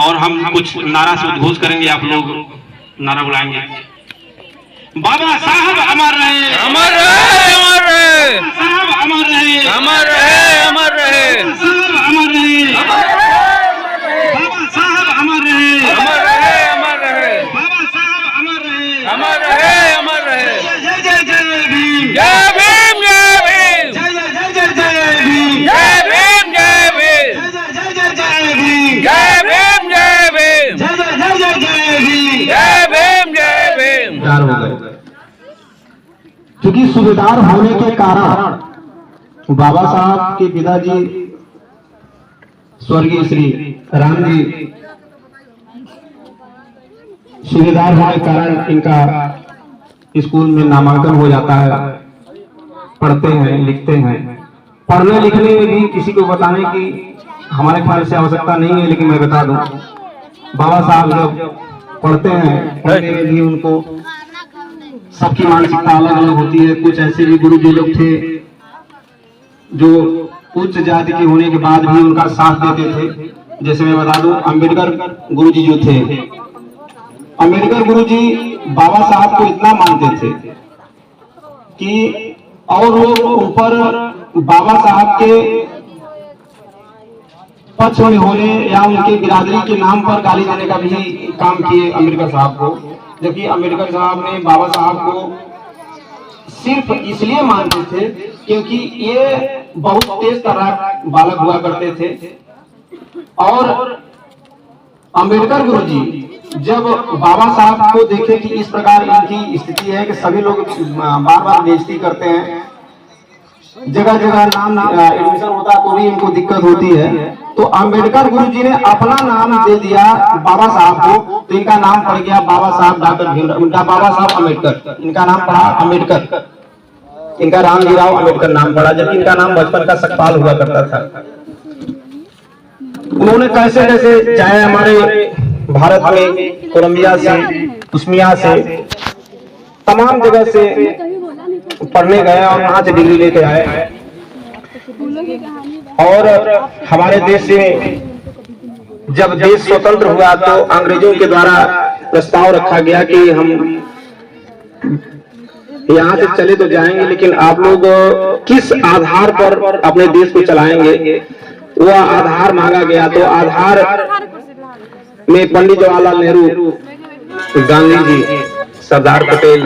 और हम कुछ नारा से उद्घोष करेंगे, आप लोग नारा बुलाएंगे। बाबा साहब अमर रहे, अमर रहे, अमर रहे, साहब अमर रहे, अमर रहे, अमर रहे, साहब अमर रहे, बाबा साहब अमर रहे, अमर रहे, अमर रहे, बाबा साहब अमर रहे, अमर रहे, अमर रहे। जय जय जय भीम, जय भीम, जय भीम, जय जय जय जय भीम, जय भीम, जय भीम, जय जय जय जय भीम, जय भीम, जय भीम, जय जय जय जय भीम, जय भीम, जय भीम। क्योंकि सूबेदार होने के कारण बाबा साहब के पिताजी स्वर्गीय श्री राम जी सूबेदार होने के कारण इनका स्कूल में नामांकन हो जाता है। पढ़ते हैं, लिखते हैं। पढ़ने लिखने में भी किसी को बताने की हमारे ख्याल से आवश्यकता नहीं है, लेकिन मैं बता दूं, बाबा साहब जब पढ़ते हैं, पढ़ने में भी उनको सबकी मानसिकता अलग अलग होती है। कुछ ऐसे भी गुरु जी लोग थे जो उच्च जाति के होने के बाद भी उनका साथ देते थे। जैसे मैं बता दूं, अम्बेडकर गुरु जी जो थे, अम्बेडकर गुरु जी बाबा साहब को इतना मानते थे कि और लोग ऊपर बाबा साहब के पक्ष में होने या उनके बिरादरी के नाम पर गाली देने का भी काम किए अम्बेडकर साहब को। जबकि अम्बेडकर साहब ने बाबा साहब को सिर्फ इसलिए मानते थे क्योंकि ये बहुत तेज तर्राक बालक हुआ करते थे। और अम्बेडकर गुरु जी जब बाबा साहब को देखे कि इस प्रकार इनकी स्थिति है कि सभी लोग बार बार बेइज्जती करते हैं, जगह जगह नाम एडमिशन होता तो भी इनको दिक्कत होती है, तो अम्बेडकर गुरु जी ने अपना नाम दे दिया बाबा साहब को। तो इनका नाम पड़ गया बाबा साहब डॉक्टर भीमराव, उनका बाबा साहब अम्बेडकर, इनका नाम पड़ा अम्बेडकर, इनका रामजी राव अम्बेडकर नाम पड़ा, जबकि इनका नाम बचपन का सकपाल हुआ करता था। उन्होंने कैसे कैसे चाहे हमारे भारत में कोलंबिया से, उस्मिया से, तमाम जगह से पढ़ने गए और वहां से डिग्री लेके आए। और हमारे देश में जब देश स्वतंत्र हुआ तो अंग्रेजों के द्वारा प्रस्ताव रखा गया कि हम यहाँ से चले तो जाएंगे, लेकिन आप लोग किस आधार पर अपने देश को चलाएंगे, वह आधार मांगा गया। तो आधार में पंडित जवाहरलाल नेहरू, गांधी जी, सरदार पटेल,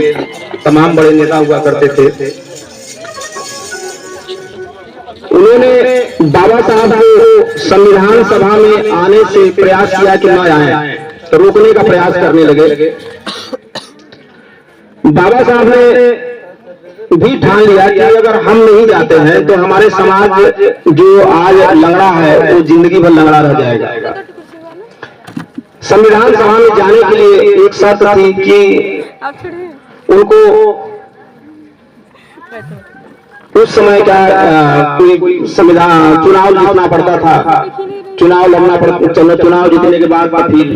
तमाम बड़े नेता हुआ करते थे। उन्होंने बाबा साहब को संविधान सभा में आने से प्रयास किया कि न आए, तो रोकने का प्रयास करने लगे। बाबा साहब ने भी ठान लिया कि अगर हम नहीं जाते हैं तो हमारे समाज जो आज लंगड़ा है वो जिंदगी भर लंगड़ा रह जाएगा। संविधान सभा में जाने के लिए एक शर्त थी कि उनको उस समय क्या कोई संविधान चुनाव जीतना पड़ता था, चुनाव लड़ना पड़ता, चुनाव जीतने के बाद फिर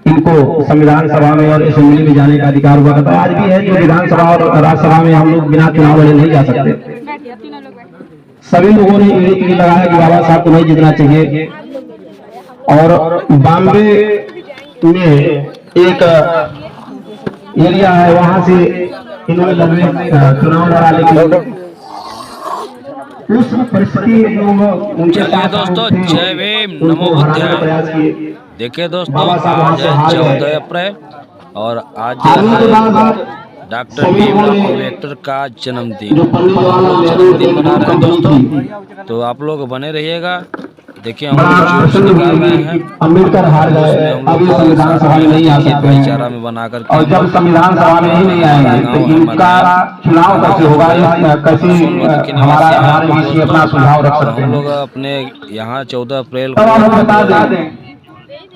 इनको संविधान सभा में और असेंबली में जाने का अधिकार हुआ करता। आज भी है कि विधानसभा और राज्यसभा में हम लोग बिना चुनाव लड़े नहीं जा सकते। सभी लोगों ने ये लगाया कि बाबा साहब को नहीं जीतना चाहिए। और बॉम्बे में एक एरिया है, वहां से इन्होंने चुनाव लड़ा, लेकिन उस परिस्थिति में उनके साथ दोस्तों जय भीम, नमो बुद्धाय। देखिए दोस्तों, आज है 14 अप्रैल और आज डॉक्टर भीमराव अम्बेडकर का जन्मदिन मना रहे हैं दोस्तों। तो आप लोग बने रहिएगा। देखिए हम निकाल रहे हैं, अम्बेडकर हार गए, अब ये संविधान सभा में नहीं आ सकते भाईचारा में बनाकर। और जब संविधान सभा में ही नहीं आएंगे तो इनका चुनाव कैसे होगा, कैसे हमारे बीच में अपना सुझाव रख सकते हैं। हम लोग अपने यहाँ 14 अप्रैल को बता दें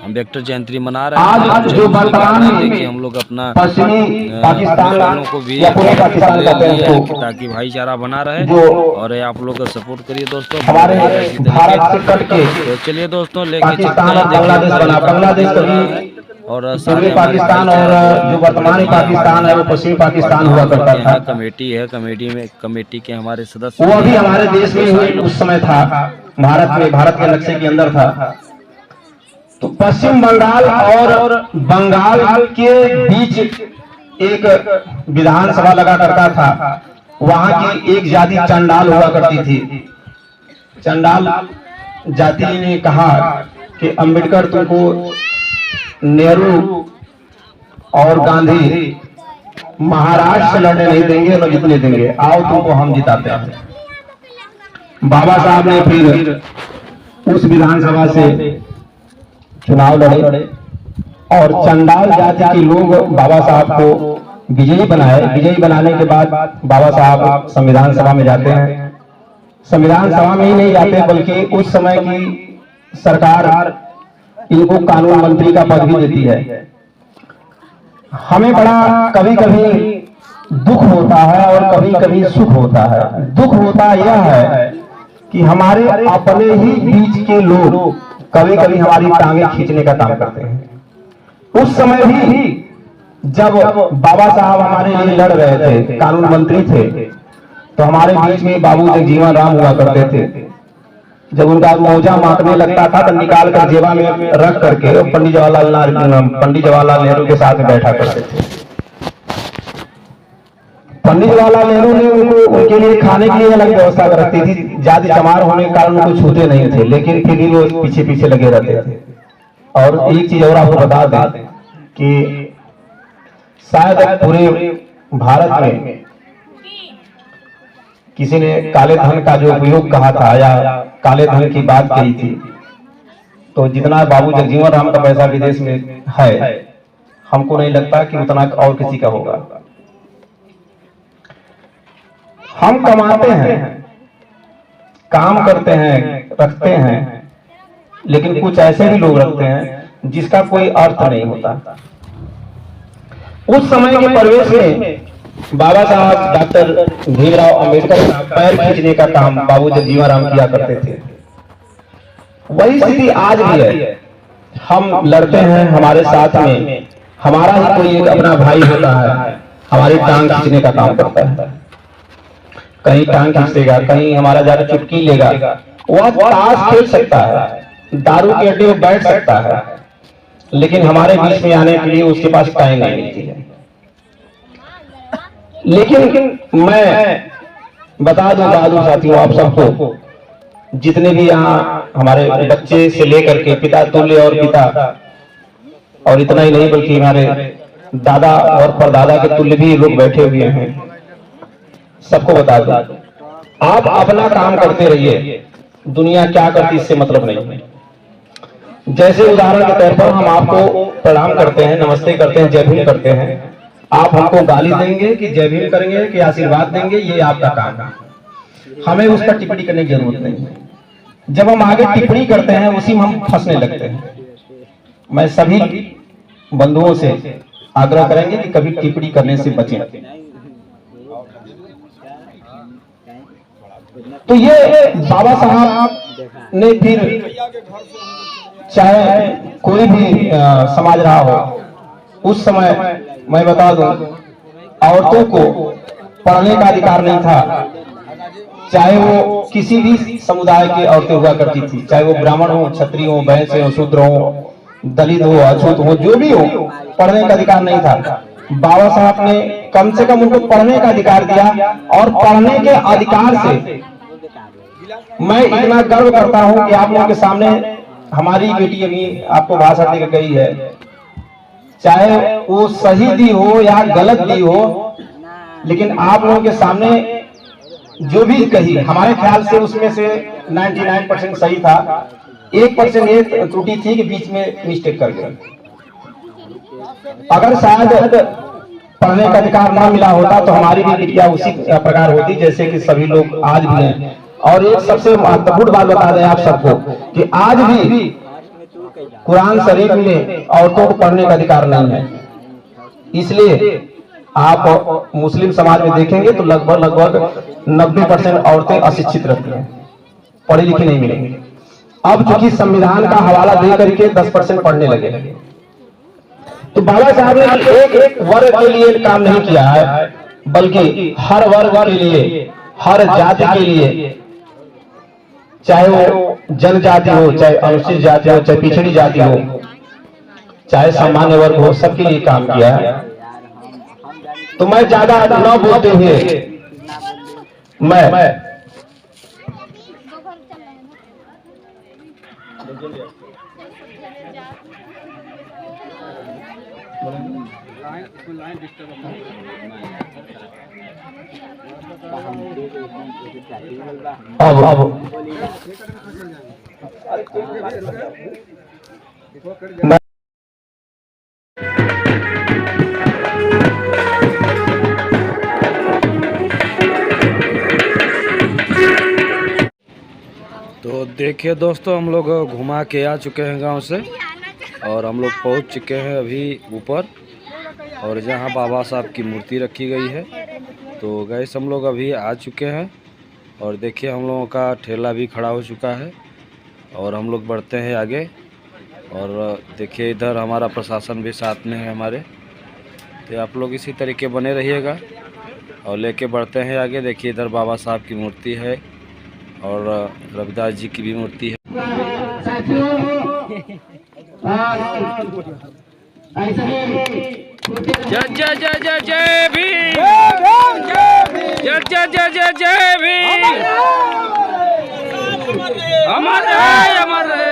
अम्बेडकर जयंती मना रहे हैं। आज जो वर्तमान में देखिए हम लोग अपना पश्चिमी पाकिस्तान को भी या पूरे पाकिस्तान का ताकि भाईचारा बना रहे, और आप लोग का सपोर्ट करिए दोस्तों हमारे भारत से कट के। तो चलिए दोस्तों लेके पाकिस्तान और बांग्लादेश बना, बांग्लादेश कभी और पूर्वी पाकिस्तान और जो वर्तमानी पाकिस्तान है वो पश्चिमी पाकिस्तान हुआ करता था। कमेटी है, कमेटी के हमारे सदस्य वो भी हमारे देश में उस समय था, भारत में, भारत के नक्शे के अंदर था। तो पश्चिम बंगाल और बंगाल के बीच एक विधानसभा लगा करता था। वहां की एक जाति चंडाल हुआ करती थी। चंडाल जाति ने कहा कि अंबेडकर तुमको नेहरू और गांधी महाराष्ट्र से लड़ने नहीं देंगे, न जीतने देंगे, आओ तुमको हम जिताते हैं। बाबा साहब ने फिर उस विधानसभा से चुनाव लड़े और चंडाल जाति के लोग बाबा साहब को विजयी बनाए। विजयी बनाने के बाद बाबा साहब संविधान सभा में जाते हैं। संविधान सभा में ही नहीं जाते बल्कि उस समय की सरकार इनको कानून मंत्री का पद भी देती है। हमें बड़ा कभी कभी दुख होता है और कभी कभी सुख होता है। दुख होता यह है कि हमारे अपने ही बीच के लोग कभी कभी हमारी टांगे खींचने का काम करते हैं। उस समय भी जब बाबा साहब हमारे लिए लड़ रहे थे, कानून मंत्री थे, तो हमारे बीच में बाबू जगजीवन राम हुआ करते थे। जब उनका मौजा मांगने लगता था तो निकाल कर जेबा में रख करके पंडित जवाहरलाल नेहरू के साथ बैठा करते थे। पंडित जवाहरलाल नेहरू ने उनके लिए खाने के लिए अलग व्यवस्था कर रखती थी। जाति चमार होने के कारण उनको छूते नहीं थे, लेकिन फिर भी वो पीछे पीछे लगे रहते थे। और एक चीज और आपको बता दें कि शायद पूरे भारत में किसी ने काले धन का जो उपयोग कहा था या काले धन की बात कही थी, तो जितना बाबू जगजीवन राम का पैसा विदेश में है, हमको नहीं लगता कि उतना और किसी का होगा। हम कमाते हैं, काम करते हैं, रखते हैं, लेकिन कुछ ऐसे भी लोग रखते हैं जिसका कोई अर्थ नहीं होता। उस समय के परिवेश में बाबा साहब डॉक्टर भीमराव अंबेडकर पैर खींचने का काम बाबू जगजीवन राम किया करते थे। वही स्थिति आज भी है। हम लड़ते हैं, हमारे साथ में हमारा ही कोई एक अपना भाई होता है, हमारी टांग खींचने का काम करता है। कहीं टांग खींच देगा, कहीं हमारा जाकर चुटकी लेगा। वह ताश खेल सकता है, दारू के अड्डे में बैठ सकता है, लेकिन हमारे बीच में आने के लिए उसके पास टाइम नहीं मिलती है। लेकिन मैं बता दूं बहादुर साथियों आप सबको, जितने भी यहाँ हमारे बच्चे से लेकर के पिता तुल्य और पिता, और इतना ही नहीं बल्कि हमारे दादा और परदादा के तुल्य भी लोग बैठे हुए हैं, सबको बता दूं, आप अपना काम करते रहिए। दुनिया क्या करती इससे मतलब नहीं। जैसे उदाहरण के तौर पर हम आपको प्रणाम करते हैं, नमस्ते करते हैं, जय भीम करते हैं। आप हमको गाली देंगे कि जय भीम करेंगे कि आशीर्वाद देंगे, ये आपका काम है। हमें उस पर टिप्पणी करने की जरूरत नहीं है। जब हम आगे टिप्पणी करते हैं उसी में हम फंसने लगते हैं। मैं सभी बंधुओं से आग्रह करेंगे कि कभी टिप्पणी करने से बचें। तो ये बाबा साहब ने फिर चाहे कोई भी समाज रहा हो, उस समय मैं बता दूं औरतों को पढ़ने का अधिकार नहीं था। चाहे वो किसी भी समुदाय की औरतें हुआ करती थी, चाहे वो ब्राह्मण हो, क्षत्रिय हो, वैश्य हो, शूद्र हो, दलित हो, अछूत हो, जो भी हो, पढ़ने का अधिकार नहीं था। बाबा साहब ने कम से कम उनको पढ़ने का अधिकार दिया। और पढ़ने के अधिकार से मैं इतना गर्व करता हूं कि आप लोगों के सामने हमारी बेटी अभी आपको भाषण देकर गई है, चाहे वो सही दी हो या गलत दी हो, लेकिन आप लोगों के सामने जो भी कही, हमारे ख्याल से उसमें से 99% सही था। 1% एक त्रुटि थी कि बीच में मिस्टेक कर गए। अगर शायद पढ़ने का अधिकार ना मिला होता तो हमारी भी बिटिया उसी प्रकार होती जैसे कि सभी लोग आज भी हैं। और एक सबसे महत्वपूर्ण बात बता दें आप सबको कि आज भी कुरान शरीफ में औरतों को पढ़ने का अधिकार नहीं है। इसलिए आप मुस्लिम समाज में देखेंगे तो लगभग 90% औरतें अशिक्षित रहती हैं, पढ़ी लिखी नहीं मिलेंगी। अब चूंकि संविधान का हवाला दे करके 10% पढ़ने लगे। तो बाबा साहब ने एक वर्ग के लिए काम नहीं किया है, बल्कि हर वर्ग के लिए, हर जाति के लिए चाहे वो जनजाति हो, चाहे अनुसूचित जाति हो, चाहे पिछड़ी जाति हो, चाहे सामान्य वर्ग हो, सबके लिए काम किया है। तो मैं ज्यादा न बोलते हुए मैं अब तो देखिए दोस्तों, हम लोग घुमा के आ चुके हैं गांव से और हम लोग पहुंच चुके हैं अभी ऊपर, और जहां बाबा साहब की मूर्ति रखी गई है। तो गैस हम लोग अभी आ चुके हैं और देखिए हम लोगों का ठेला भी खड़ा हो चुका है और हम लोग बढ़ते हैं आगे। और देखिए इधर हमारा प्रशासन भी साथ में है हमारे। तो आप लोग इसी तरीके बने रहिएगा और लेके बढ़ते हैं आगे। देखिए इधर बाबा साहब की मूर्ति है और रविदास जी की भी मूर्ति है। जय जय जय जय जय भीम, जय जय जय जय जय भीम, अमर है अमर है।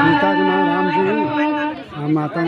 पिता का नाम राम जी और माता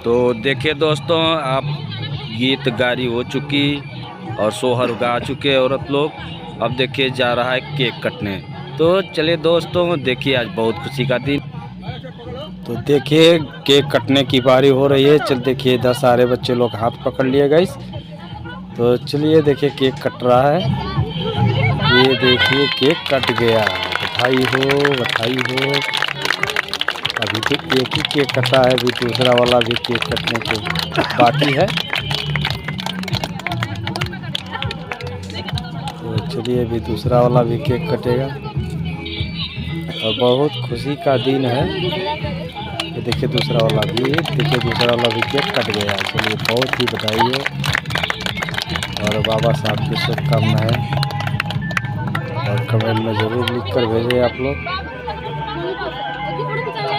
तो देखिए दोस्तों, आप गीत गारी हो चुकी और सोहर गा चुके औरत लोग। अब देखिए जा रहा है केक कटने। तो चलिए दोस्तों, देखिए आज बहुत खुशी का दिन। तो देखिए केक कटने की बारी हो रही है। चल देखिए इधर सारे बच्चे लोग हाथ पकड़ लिए गाइस। तो चलिए देखिए केक कट रहा है। ये देखिए केक कट गया, बधाई हो बधाई हो। अभी तो एक ही केक कटा है, अभी दूसरा वाला भी केक कटने के बाकी है। तो चलिए अभी दूसरा वाला भी केक कटेगा और बहुत खुशी का दिन है। ये देखिए दूसरा वाला भी केक कट गया। चलिए बहुत ही बधाई हो और बाबा साहब की शुभकामनाएं। और कमेंट में ज़रूर लिख कर भेजें आप लोग।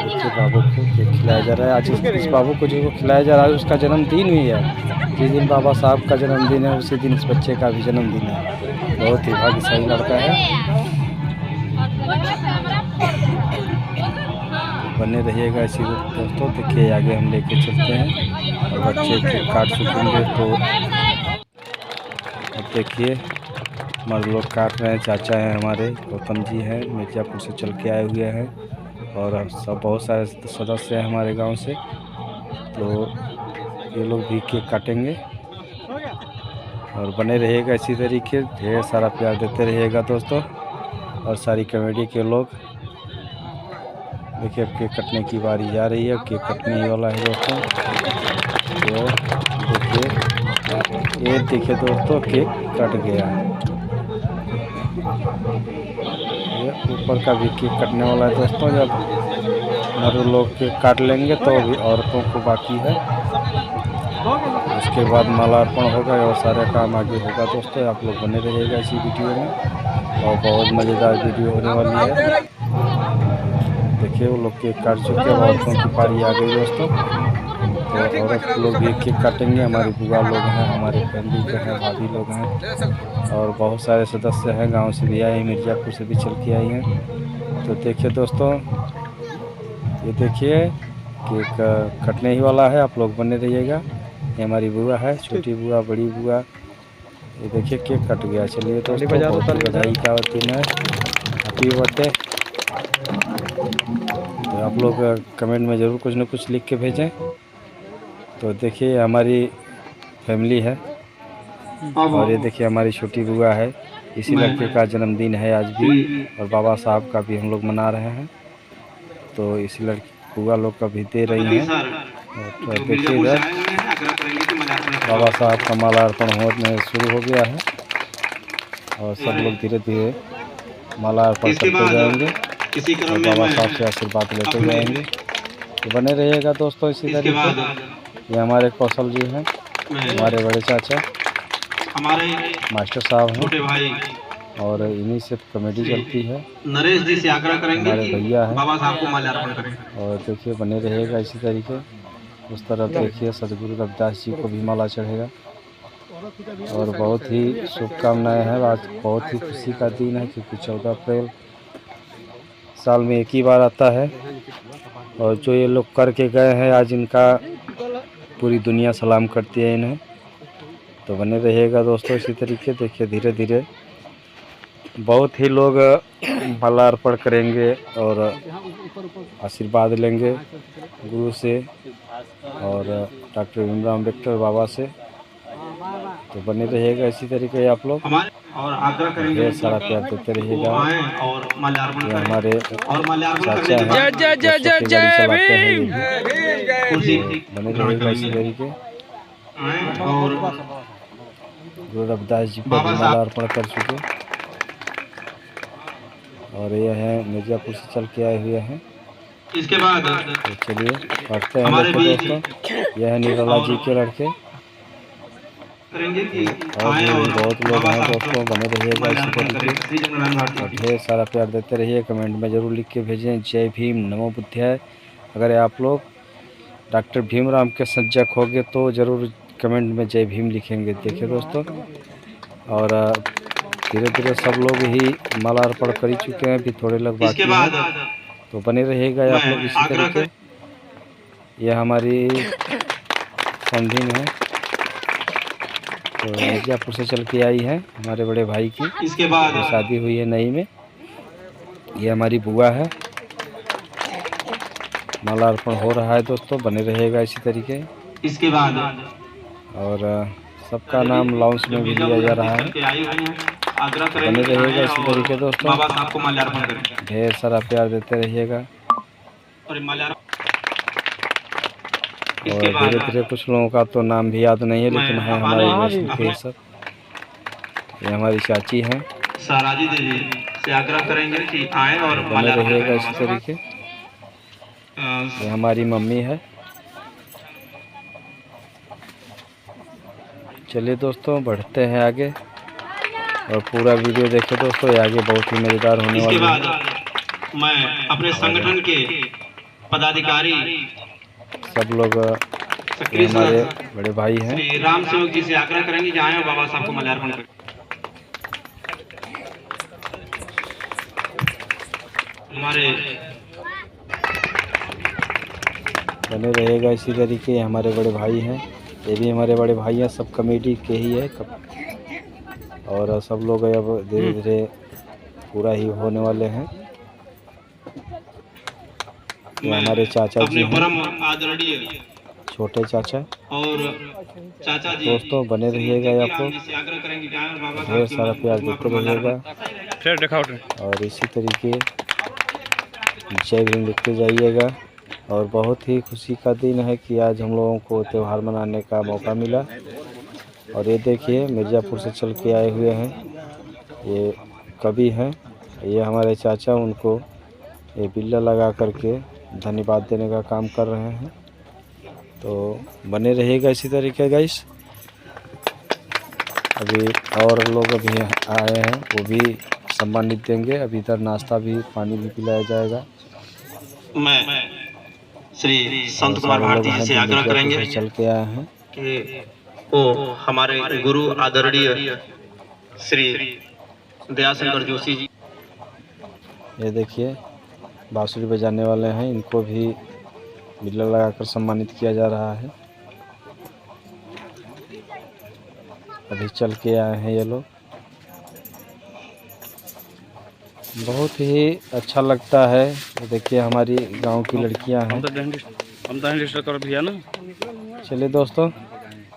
देखिए बाबू को केक खिलाया जा रहा है। आज इस बाबू को जो खिलाया जा रहा है उसका जन्मदिन भी है। जिस दिन बाबा साहब का जन्मदिन है उसी दिन इस बच्चे का भी जन्मदिन है। बहुत ही भाग्यशाली लड़का है। बने रहिएगा इसी दोस्तों। देखिए आगे हम लेके चलते हैं और बच्चे केक काट चुकेंगे। तो अब देखिए मर्द लोग काट रहे हैं। चाचा हैं हमारे, गौतम जी हैं, मिर्ज़ापुर से चल के आए हुए हैं और सब बहुत सारे सदस्य हैं हमारे गांव से। तो ये लोग भी केक काटेंगे और बने रहिएगा इसी तरीके। ढेर सारा प्यार देते रहिएगा दोस्तों। और सारी कमेटी के लोग देखिए अब केक कटने की बारी जा रही है। केक कटने ही वाला है दोस्तों। तो देखिए दोस्तों केक कट गया। ये ऊपर का भी केक कटने वाला है दोस्तों। जब मर्द लोग केक काट लेंगे तो अभी औरतों को बाकी है। उसके बाद मालार्पण होगा और सारे काम आगे होगा दोस्तों। आप लोग बने रहिएगा इसी वीडियो में और बहुत मज़ेदार वीडियो होने वाली है। देखिए वो लोग केक काट चुके हैं, औरतों की पारी आ गई दोस्तों। तो औरत लोग भी केक काटेंगे। हमारी बुआ लोग हैं, हमारे फैमिली के हैं, भाभी लोग हैं और बहुत सारे सदस्य हैं। गांव से भी आए हैं, मिर्ज़ापुर से भी चल के आई हैं। तो देखिए दोस्तों, ये देखिए केक कटने ही वाला है। आप लोग बने रहिएगा। ये हमारी बुआ है, छोटी बुआ, बड़ी बुआ। ये देखिए केक कट गया। चलिए दोस्तों, बधाई का दिन है, हैप्पी बर्थडे। तो आप लोग कमेंट में ज़रूर कुछ न कुछ लिख के भेजें। तो देखिए हमारी फैमिली है और ये देखिए हमारी छोटी बुआ है। इसी लड़के का जन्मदिन है आज भी और बाबा साहब का भी हम लोग मना रहे हैं। तो इसी लड़की बुआ लोग का भी दे रही हैं। तो देखिए इधर बाबा साहब का मालार्पण होने शुरू हो गया है और सब लोग धीरे धीरे मालार्पण करते जाएंगे और बाबा साहब से आशीर्वाद लेते जाएंगे। तो बने रहिएगा दोस्तों इसी तरीके। ये हमारे कौशल जी हैं, हमारे बड़े चाचा, हमारे मास्टर साहब हैं छोटे भाई और इन्हीं से कमेटी चलती है। नरेश जी से आग्रह करेंगे हमारे भैया हैं बाबा साहब को माल्यार्पण करें। और देखिए बने रहेगा इसी तरीके। उस तरफ देखिए सदगुरु रविदास जी को भी माला चढ़ेगा और बहुत ही शुभकामनाएं हैं। आज बहुत ही खुशी का दिन है क्योंकि 14 अप्रैल साल में एक ही बार आता है और जो ये लोग करके गए हैं आज इनका पूरी दुनिया सलाम करती है इन्हें। तो बने रहिएगा दोस्तों इसी तरीके। देखिए धीरे धीरे बहुत ही लोग मालार्पण करेंगे और आशीर्वाद लेंगे गुरु से और डॉक्टर भीमराव अम्बेडकर बाबा से। तो बने रहिएगा इसी तरीके आप लोग और आग्रह करेंगे ढेर सारा प्यार देते रहिएगा। और माल्यार्पण ये हमारे चाचा हैं, बने रहिएगा इसी तरीके। और गुरु रविदास जी को भी मालार्पण कर चुके और ये हैं मिर्ज़ापुर से चल के आए हुए हैं। इसके बाद तो चलिए पढ़ते हैं दोस्तों। यह है निर्मला जी के लड़के करेंगे कि और भी बहुत लोग हैं दोस्तों। बने रहिएगा इसी तरीके और ढेर सारा प्यार देते रहिए। कमेंट में ज़रूर लिख के भेजें जय भीम नमो बुद्धाय। अगर आप लोग डॉक्टर भीमराव के सज्जक होंगे तो ज़रूर कमेंट में जय भीम लिखेंगे। देखिए दोस्तों और धीरे धीरे सब लोग ही मालार्पण कर ही चुके हैं, अभी थोड़े लोग बाकी हैं। तो बने रहिएगा आप लोग इसी तरीके। यह हमारी समधिन है, तो मिर्जापुर से चल के आई है हमारे बड़े भाई की। इसके बाद शादी हुई है नई में। ये हमारी बुआ है। मालार्पण हो रहा है दोस्तों, बने रहेगा इसी तरीके। इसके बाद और सबका नाम लाउंज में भी लिया जा रहा है। आग्रह बने करेंगे रहिएगा इसी तरीके दोस्तों। बाबा साहब को माल्यार्पण करें ढेर सारा प्यार देते रहिएगा। और माल्यार्पण और धीरे धीरे कुछ लोगों का तो नाम भी याद नहीं है, लेकिन है हमारे वैष्णव के सब। ये हमारी चाची हैं। साराजी देवी से आग्रह करेंगे कि आए और बने रहिएगा इसी तरीके। ये हमारी मम्मी है। चलिए दोस्तों बढ़ते हैं आगे और पूरा वीडियो देखें दोस्तों, ये आगे बहुत ही मज़ेदार होने इसके वाला है। बाद मैं अपने संगठन के पदाधिकारी सब लोग ये हमारे बड़े भाई हैं। श्री राम सेवक जी से आग्रह करेंगे कि आए और बाबा साहब को माल्यार्पण करें। हमारे बने रहेगा इसी तरीके। हमारे बड़े भाई हैं, ये भी हमारे बड़े भाई हैं, सब कमेटी के ही है। और सब लोग अब धीरे धीरे पूरा ही होने वाले हैं। ये हमारे चाचा जी हैं, परम आदरणीय छोटे चाचा। और चाचा जी दोस्तों बने रहिएगा आप लोग, से आग्रह करेंगे कि आए और बाबा ढेर सारा प्यार देते रहिएगा। और इसी तरीके जय भीम लिखते जाइएगा। और बहुत ही खुशी का दिन है कि आज हम लोगों को त्यौहार मनाने का मौका मिला। और ये देखिए मिर्ज़ापुर से चल के आए हुए हैं, ये कवि हैं, ये हमारे चाचा। उनको ये बिल्ला लगा करके धन्यवाद देने का काम कर रहे हैं। तो बने रहिएगा इसी तरीके गाइस। अभी और लोग अभी आए हैं, वो भी सम्मानित देंगे। अभी इधर नाश्ता भी, पानी भी पिलाया जाएगा। मैं श्री संत कुमार भारती जी से आग्रह करेंगे चल के आए हैं कि वो हमारे गुरु आदरणीय श्री दयाशंकर जोशी जी। ये देखिए बांसुरी बजाने वाले हैं, इनको भी बिल्ला लगाकर सम्मानित किया जा रहा है। अभी चल के आए हैं ये लोग। बहुत ही अच्छा लगता है। देखिए हमारी गांव की लड़कियां हैं। चलिए दोस्तों